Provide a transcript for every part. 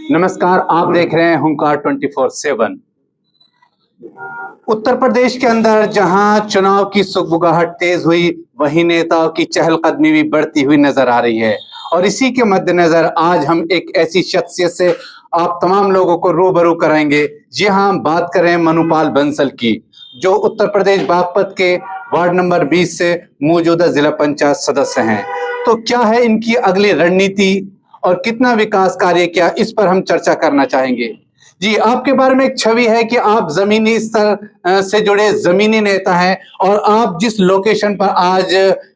नमस्कार, आप देख रहे हैं हुंकार 24/7। उत्तर प्रदेश के अंदर जहां चुनाव की सुगबुगाहट तेज हुई, वहीं नेताओं की चहलकदमी भी बढ़ती हुई नजर आ रही है। और इसी के मद्देनजर आज हम एक ऐसी शख्सियत से आप तमाम लोगों को रूबरू कराएंगे। जी हाँ, हम बात कर रहे हैं मनुपाल बंसल की, जो उत्तर प्रदेश बागपत के वार्ड नंबर 20 से मौजूदा जिला पंचायत सदस्य हैं। तो क्या है इनकी अगली रणनीति और कितना विकास कार्य किया, इस पर हम चर्चा करना चाहेंगे। जी, आपके बारे में एक छवि है कि आप जमीनी स्तर से जुड़े जमीनी नेता हैं और आप जिस लोकेशन पर आज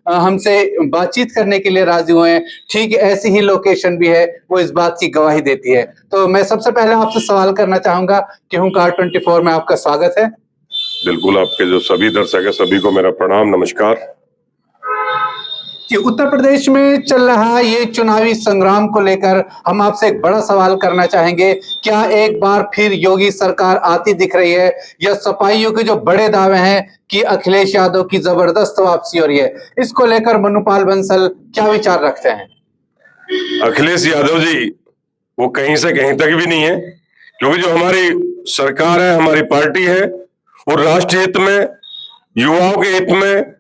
हमसे बातचीत करने के लिए राजी हुए हैं, ठीक ऐसी ही लोकेशन भी है, वो इस बात की गवाही देती है। तो मैं सबसे पहले आपसे सवाल करना चाहूंगा कि हुंकार 24 में आपका स्वागत है। बिल्कुल, आपके जो सभी दर्शक है सभी को मेरा प्रणाम, नमस्कार। कि उत्तर प्रदेश में चल रहा ये चुनावी संग्राम को लेकर हम आपसे एक बड़ा सवाल करना चाहेंगे। क्या एक बार फिर योगी सरकार आती दिख रही है, या सपाइयों के जो बड़े दावे हैं कि अखिलेश यादव की जबरदस्त वापसी हो रही है, इसको लेकर मनुपाल बंसल क्या विचार रखते हैं? अखिलेश यादव जी वो कहीं से कहीं तक भी नहीं है, क्योंकि जो हमारी सरकार है, हमारी पार्टी है, वो राष्ट्र हित में, युवाओं के हित में,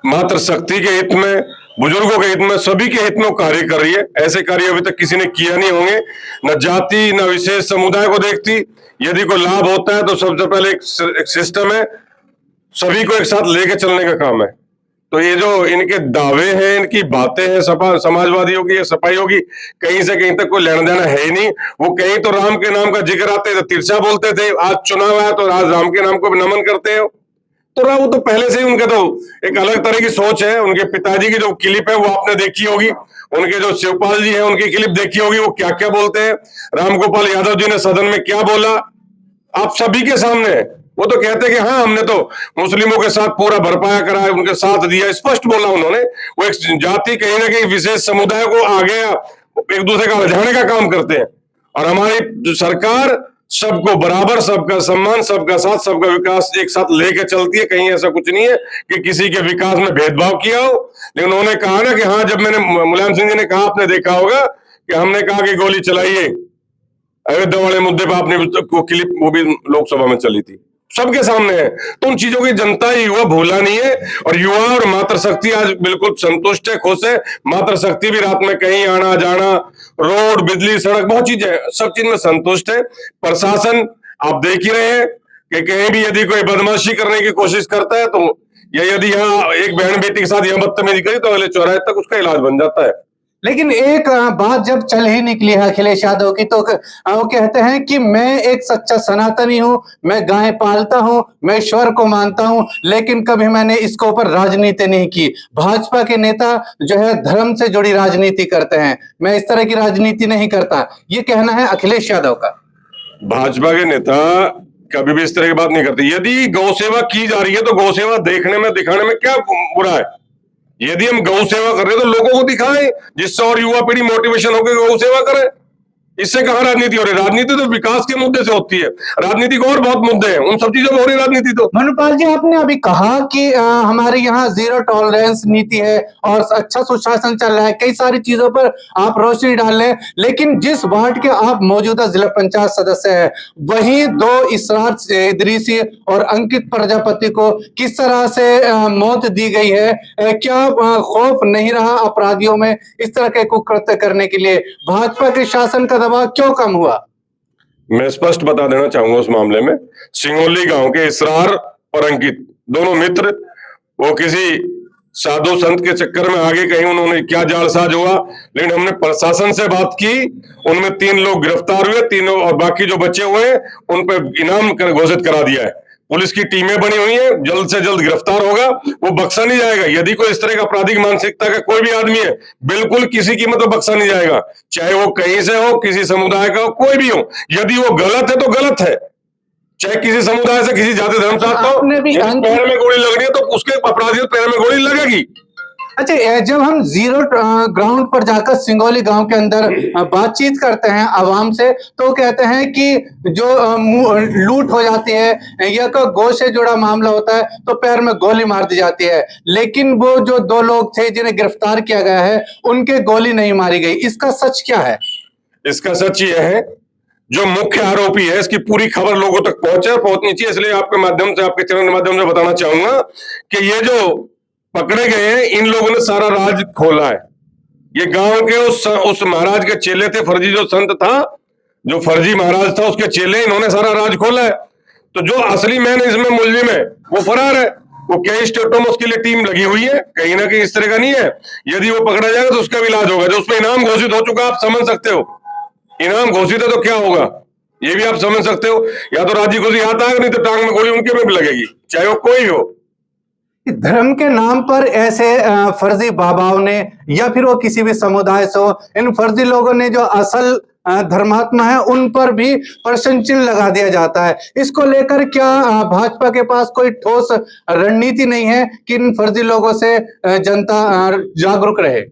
मातृशक्ति के हित में, बुजुर्गों के हित में, सभी के हित में कार्य कर रही है। ऐसे कार्य अभी तक किसी ने किया नहीं होंगे। न जाति न विशेष समुदाय को देखती। यदि कोई लाभ होता है तो सबसे पहले एक सिस्टम है, सभी को एक साथ लेके चलने का काम है। तो ये जो इनके दावे हैं, इनकी बातें हैं, समाजवादियों की या सपाइयों की, कहीं से कहीं तक कोई लेना देना है ही नहीं। वो कहीं तो राम के नाम का जिक्र आते तो तिरछा बोलते थे, आज चुनाव आया तो आज राम के नाम को नमन करते हो। तो वो तो पहले से ही उनका तो एक अलग तरह की सोच है। उनके पिताजी की जो क्लिप है वो आपने देखी होगी, उनके जो शिवपाल जी हैं उनकी क्लिप देखी होगी, वो क्या क्या बोलते हैं। रामगोपाल यादव जी ने सदन में क्या बोला आप सभी के सामने है। वो तो कहते हैं कि हाँ हमने तो मुस्लिमों के साथ पूरा भरपाया करा है, उनके साथ दिया, स्पष्ट बोला उन्होंने। वो एक जाति कहीं ना कहीं विशेष समुदाय को आगे एक दूसरे का उलझाने का काम करते हैं। और हमारी सरकार सबको बराबर, सबका सम्मान, सबका साथ, सबका विकास एक साथ लेके चलती है। कहीं ऐसा कुछ नहीं है कि किसी के विकास में भेदभाव किया हो। लेकिन उन्होंने कहा ना कि हाँ, जब मैंने मुलायम सिंह जी ने कहा, आपने देखा होगा कि हमने कहा कि गोली चलाइए, अयोध्या वाले मुद्दे पर आपने वो क्लिप वो भी लोकसभा में चली थी, सबके सामने है। तो उन चीजों की जनता युवा भूला नहीं है। और युवा और मातृशक्ति आज बिल्कुल संतुष्ट है, खुश है। मातृशक्ति भी रात में कहीं आना जाना, रोड, बिजली, सड़क, बहुत चीजें, सब चीज में संतुष्ट है। प्रशासन आप देख ही रहे हैं कि कहीं भी यदि कोई बदमाशी करने की कोशिश करता है तो, या यदि यहाँ एक बहन बेटी के साथ यहाँ बदतमीजी करी तो अगले चौराहे तक उसका इलाज बन जाता है। लेकिन एक बात जब चल ही निकली है अखिलेश यादव की, तो वो कहते हैं कि मैं एक सच्चा सनातनी हूं, मैं गाय पालता हूं, मैं ईश्वर को मानता हूं, लेकिन कभी मैंने इसके ऊपर राजनीति नहीं की। भाजपा के नेता जो है धर्म से जुड़ी राजनीति करते हैं, मैं इस तरह की राजनीति नहीं करता, ये कहना है अखिलेश यादव का। भाजपा के नेता कभी भी इस तरह की बात नहीं करते। यदि गौ सेवा की जा रही है तो गौ सेवा देखने में, दिखाने में क्या बुरा है। यदि हम गौ सेवा कर रहे हैं तो लोगों को दिखाएं, जिससे और युवा पीढ़ी मोटिवेशन होकर गौ सेवा करे। इससे कहाँ राजनीति हो रही है? राजनीति तो विकास के मुद्दे से होती है। राजनीति को और बहुत मुद्दे हैं, उन सब चीजों में हो रही राजनीति। तो मनुपाल जी, आपने अभी कहा कि हमारे यहाँ जीरो टॉलरेंस नीति है और अच्छा सुशासन चल रहा है, कई सारी चीजों पर आप रोशनी डाल रहे हैं, लेकिन जिस वार्ड के आप मौजूदा जिला पंचायत सदस्य हैं, वहीं दो इसरार इदरीसी और अंकित प्रजापति को किस तरह से मौत दी गई है। क्या खौफ नहीं रहा अपराधियों में इस तरह के कुकृत्य करने के लिए? भाजपा के शासन का दबाव क्यों कम हुआ? मैं स्पष्ट बता देना चाहूंगा उस मामले में। सिंगोली गांव के इसरार और अंकित दोनों मित्र, वो किसी साधु संत के चक्कर में आगे कहीं उन्होंने क्या जालसाज हुआ, लेकिन हमने प्रशासन से बात की, उनमें 3 लोग गिरफ्तार हुए, तीनों, और बाकी जो बचे हुए हैं उन पर इनाम घोषित करा दिया है। पुलिस की टीमें बनी हुई हैं, जल्द से जल्द गिरफ्तार होगा, वो बख्शा नहीं जाएगा। यदि कोई इस तरह का आपराधिक मानसिकता का कोई भी आदमी है, बिल्कुल किसी कीमत पर बख्शा नहीं जाएगा, चाहे वो कहीं से हो, किसी समुदाय का हो, कोई भी हो। यदि वो गलत है तो गलत है, चाहे किसी समुदाय से, किसी जाति धर्म से हो। पैर में गोली लग रही है तो उसके अपराधी पैर में गोली लगेगी। अच्छा, जब हम जीरो ग्राउंड पर जाकर सिंगोली गांव के अंदर बातचीत करते हैं आवाम से, तो कहते हैं कि जो लूट हो जाती है या कोई गौ से जुड़ा मामला होता है तो पैर में गोली मार दी जाती है, लेकिन वो जो 2 लोग थे जिन्हें गिरफ्तार किया गया है, उनके गोली नहीं मारी गई। इसका सच क्या है? इसका सच यह है जो मुख्य आरोपी है, इसकी पूरी खबर लोगों तक पहुंचनी चाहिए। इसलिए आपके माध्यम से, आपके चैनल के माध्यम से बताना चाहूंगा कि ये जो पकड़े गए हैं, इन लोगों ने सारा राज खोला है। ये गांव के उस महाराज के चेले थे, फर्जी जो संत था, जो फर्जी महाराज था, उसके चेले, इन्होंने सारा राज खोला है। तो जो असली मैन इसमें मुलजिम है वो फरार है। वो कई स्टेटों में उसके लिए टीम लगी हुई है, कहीं ना कहीं इस तरह का नहीं है। यदि वो पकड़ा जाएगा तो उसका भी इलाज होगा। जो उसमें इनाम घोषित हो चुका, आप समझ सकते हो। इनाम घोषित है तो क्या होगा, ये भी आप समझ सकते हो। या तो राजी खुशी हाथ आएगा, नहीं तो टांग में गोली उनके में भी लगेगी, चाहे वो कोई हो। धर्म के नाम पर ऐसे फर्जी बाबाओं ने, या फिर वो किसी भी समुदाय से हो, इन फर्जी लोगों ने जो असल धर्मात्मा है उन पर भी प्रश्न चिन्ह लगा दिया जाता है। इसको लेकर क्या भाजपा के पास कोई ठोस रणनीति नहीं है कि इन फर्जी लोगों से जनता जागरूक रहे?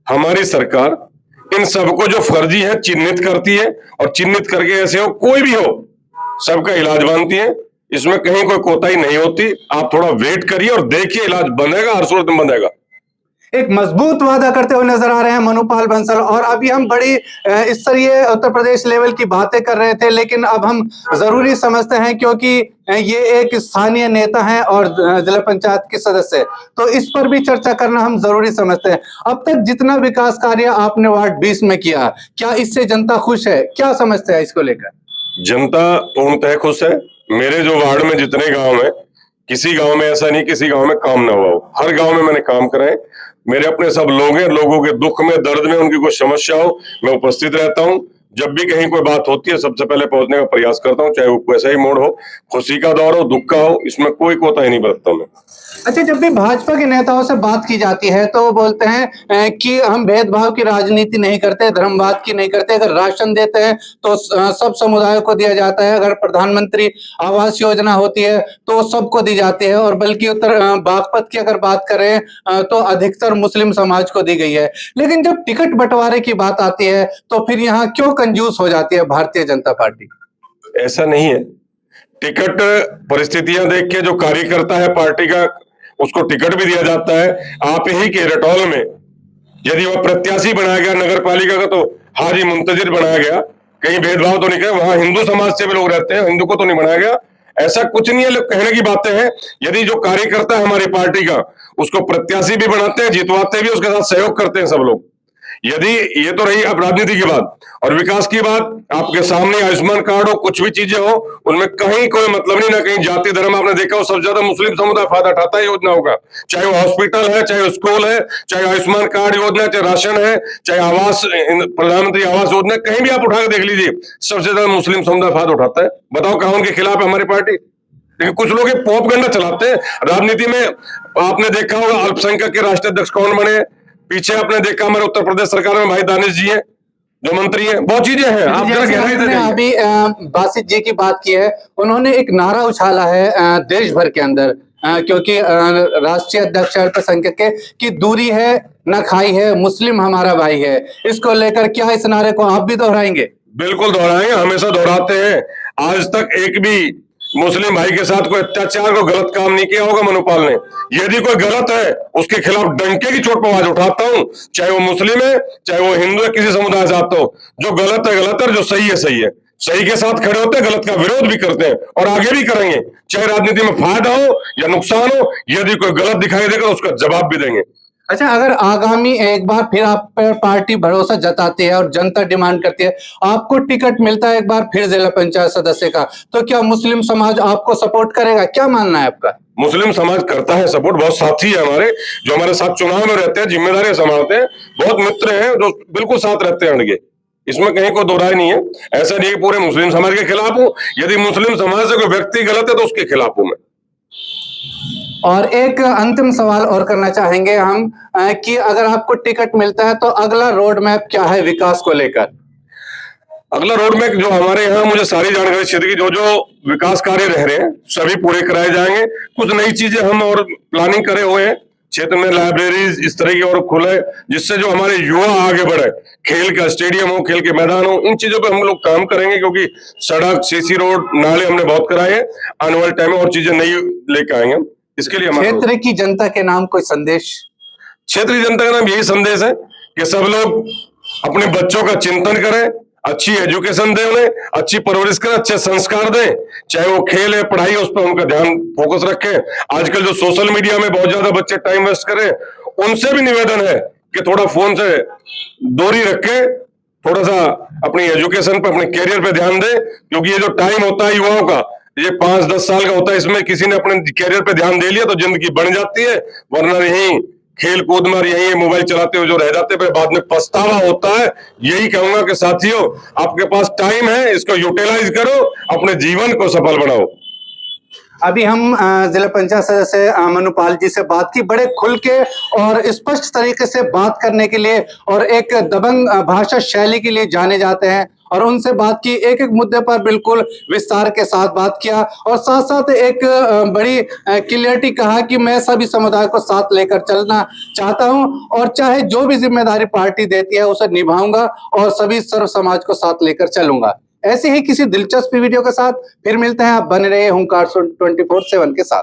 हमारी सरकार इन सबको जो फर्जी है चिन्हित करती है, और चिन्हित करके ऐसे हो कोई भी हो सबका इलाज बांधती है। इसमें कहीं कोई कोताही नहीं होती। आप थोड़ा वेट करिए और देखिए, इलाज बनेगा, हर सूरत में बनेगा। एक मजबूत वादा करते हुए नजर आ रहे हैं मनुपाल बंसल। और अभी हम बड़ी स्तरीय उत्तर प्रदेश लेवल की बातें कर रहे थे, लेकिन अब हम जरूरी समझते हैं क्योंकि ये एक स्थानीय नेता हैं और जिला पंचायत के सदस्य, तो इस पर भी चर्चा करना हम जरूरी समझते हैं। अब तक जितना विकास कार्य आपने वार्ड 20 में किया, क्या इससे जनता खुश है? क्या समझते हैं इसको लेकर? जनता पूर्णतः खुश है। मेरे जो वार्ड में जितने गांव हैं, किसी गांव में ऐसा नहीं किसी गांव में काम ना हुआ हो। हर गांव में मैंने काम कराए। मेरे अपने सब लोग हैं, लोगों के दुख में, दर्द में, उनकी कोई समस्या हो, मैं उपस्थित रहता हूं। जब भी कहीं कोई बात होती है, सबसे पहले पहुंचने का प्रयास करता हूं, चाहे वो वैसा ही मोड़ हो, खुशी का दौर हो, दुख का हो, इसमें कोई कोताही नहीं बरतता मैं। अच्छा, जब भी भाजपा के नेताओं से बात की जाती है तो वो बोलते हैं कि हम भेदभाव की राजनीति नहीं करते, धर्मवाद की नहीं करते। अगर राशन देते हैं तो सब समुदायों को दिया जाता है। अगर प्रधानमंत्री आवास योजना होती है तो सबको दी जाती है, और बल्कि उत्तर बागपत की अगर बात करें तो अधिकतर मुस्लिम समाज को दी गई है। लेकिन जब टिकट बंटवारे की बात आती है तो फिर यहाँ क्यों कंजूस हो जाती है भारतीय जनता पार्टी? ऐसा नहीं है। टिकट परिस्थितियां देख के जो कार्यकर्ता है पार्टी का, उसको टिकट भी दिया जाता है। आप ही के रटौल में यदि वह प्रत्याशी बनाया गया नगर पालिका का, तो हाजी मुंतजिर बनाया गया। कहीं भेदभाव तो नहीं किया। वहां हिंदू समाज से भी लोग रहते हैं, हिंदू को तो नहीं बनाया गया। ऐसा कुछ नहीं है, लोग कहने की बातें हैं। यदि जो कार्यकर्ता है हमारी पार्टी का, उसको प्रत्याशी भी बनाते हैं, जितवाते भी, उसके साथ सहयोग करते हैं सब लोग। यदि ये तो रही अब राजनीति की बात। और विकास की बात, आपके सामने आयुष्मान कार्ड हो, कुछ भी चीजें हो, उनमें कहीं कोई मतलब नहीं, ना कहीं जाति धर्म। आपने देखा हो, सबसे ज्यादा मुस्लिम समुदाय फायदा उठाता है योजनाओं का। चाहे वो हॉस्पिटल है, चाहे स्कूल है, चाहे आयुष्मान कार्ड योजना, चाहे राशन है, चाहे आवास, प्रधानमंत्री आवास योजना, कहीं भी आप उठा के देख लीजिए, सबसे ज्यादा मुस्लिम समुदाय फायदा उठाता है। बताओ कहाँ उनके खिलाफ है हमारी पार्टी? लेकिन कुछ लोग पोपगंडा चलाते हैं राजनीति में। आपने देखा होगा अल्पसंख्यक के राष्ट्रीय अध्यक्ष कौन बने, पीछे आपने देखा हमारे उत्तर प्रदेश सरकार में भाई दानिश जी हैं, जो मंत्री हैं, बहुत चीजें हैं। आप जरा गहराई से देखिए। अभी बासित जी की बात की है, उन्होंने एक नारा उछाला है देश भर के अंदर, क्योंकि राष्ट्रीय अध्यक्ष अल्पसंख्यक की दूरी है न खाई है, मुस्लिम हमारा भाई है। इसको लेकर क्या इस नारे को आप भी दोहराएंगे? बिल्कुल दोहराएंगे, हमेशा दोहराते हैं। आज तक एक भी मुस्लिम भाई के साथ कोई अत्याचार, को गलत काम नहीं किया होगा मनुपाल ने। यदि कोई गलत है, उसके खिलाफ डंके की चोट पर आवाज उठाता हूं, चाहे वो मुस्लिम है, चाहे वो हिंदू है, किसी समुदाय से आता हो। जो गलत है गलत है, जो सही है सही है। सही के साथ खड़े होते हैं, गलत का विरोध भी करते हैं, और आगे भी करेंगे, चाहे राजनीति में फायदा हो या नुकसान हो। यदि कोई गलत दिखाई देगा, उसका जवाब भी देंगे। अच्छा, अगर आगामी एक बार फिर आप पर पार्टी भरोसा जताती है और जनता डिमांड करती है, आपको टिकट मिलता है एक बार फिर जिला पंचायत सदस्य का, तो क्या मुस्लिम समाज आपको सपोर्ट करेगा? क्या मानना है आपका? मुस्लिम समाज करता है सपोर्ट। बहुत साथी है हमारे, जो हमारे साथ चुनाव में रहते हैं, जिम्मेदारियां संभालते हैं। बहुत मित्र हैं जो बिल्कुल साथ रहते हैं अड़गे। इसमें कहीं कोई दो राय नहीं है। ऐसा नहीं है पूरे मुस्लिम समाज के खिलाफ हूं। यदि मुस्लिम समाज से कोई व्यक्ति गलत है तो उसके खिलाफ हूं मैं। और एक अंतिम सवाल और करना चाहेंगे हम कि अगर आपको टिकट मिलता है तो अगला रोड मैप क्या है विकास को लेकर? अगला रोड मैप जो हमारे यहाँ, मुझे सारी जानकारी क्षेत्र की, जो जो विकास कार्य रह रहे हैं सभी पूरे कराए जाएंगे। कुछ नई चीजें हम और प्लानिंग करे हुए हैं क्षेत्र में, लाइब्रेरीज इस तरह की और खुले, जिससे जो हमारे युवा आगे बढ़े। खेल का स्टेडियम हो, खेल के मैदान हो, इन चीजों पे हम लोग काम करेंगे, क्योंकि सड़क, सीसी रोड, नाले हमने बहुत कराए हैं। आने वाले टाइम में और चीजें नई लेकर आएंगे हम। इसके लिए क्षेत्र की जनता के नाम कोई संदेश? क्षेत्रीय जनता का नाम यही संदेश है कि सब लोग अपने बच्चों का चिंतन करें, अच्छी एजुकेशन दें, उन्हें अच्छी परवरिश करें, अच्छे संस्कार दें, चाहे वो खेल है, पढ़ाई है, उस पर उनका ध्यान फोकस रखें। आजकल जो सोशल मीडिया में बहुत ज्यादा बच्चे टाइम वेस्ट करें, उनसे भी निवेदन है कि थोड़ा फोन से दूरी रखें, थोड़ा सा अपनी एजुकेशन पे, अपने कैरियर पे ध्यान दें, क्योंकि ये जो टाइम होता है युवाओं का, ये 5-10 साल का होता है, इसमें किसी ने अपने कैरियर पे ध्यान दे लिया तो जिंदगी बन जाती है, वरना यही खेल कूद में यही मोबाइल चलाते हुए जो रह जाते हैं, बाद में पछतावा होता है। यही कहूंगा कि साथियों, आपके पास टाइम है, इसको यूटिलाइज करो, अपने जीवन को सफल बनाओ। अभी हम जिला पंचायत सदस्य मनुपाल जी से बात की, बड़े खुल के और स्पष्ट तरीके से बात करने के लिए और एक दबंग भाषा शैली के लिए जाने जाते हैं, और उनसे बात की, एक एक मुद्दे पर बिल्कुल विस्तार के साथ बात किया, और साथ साथ एक बड़ी क्लियरिटी कहा कि मैं सभी समुदाय को साथ लेकर चलना चाहता हूं, और चाहे जो भी जिम्मेदारी पार्टी देती है उसे निभाऊंगा और सभी सर्व समाज को साथ लेकर चलूंगा। ऐसे ही किसी दिलचस्प वीडियो के साथ फिर मिलते हैं। आप बने रहे हुंकार 24/7 के साथ।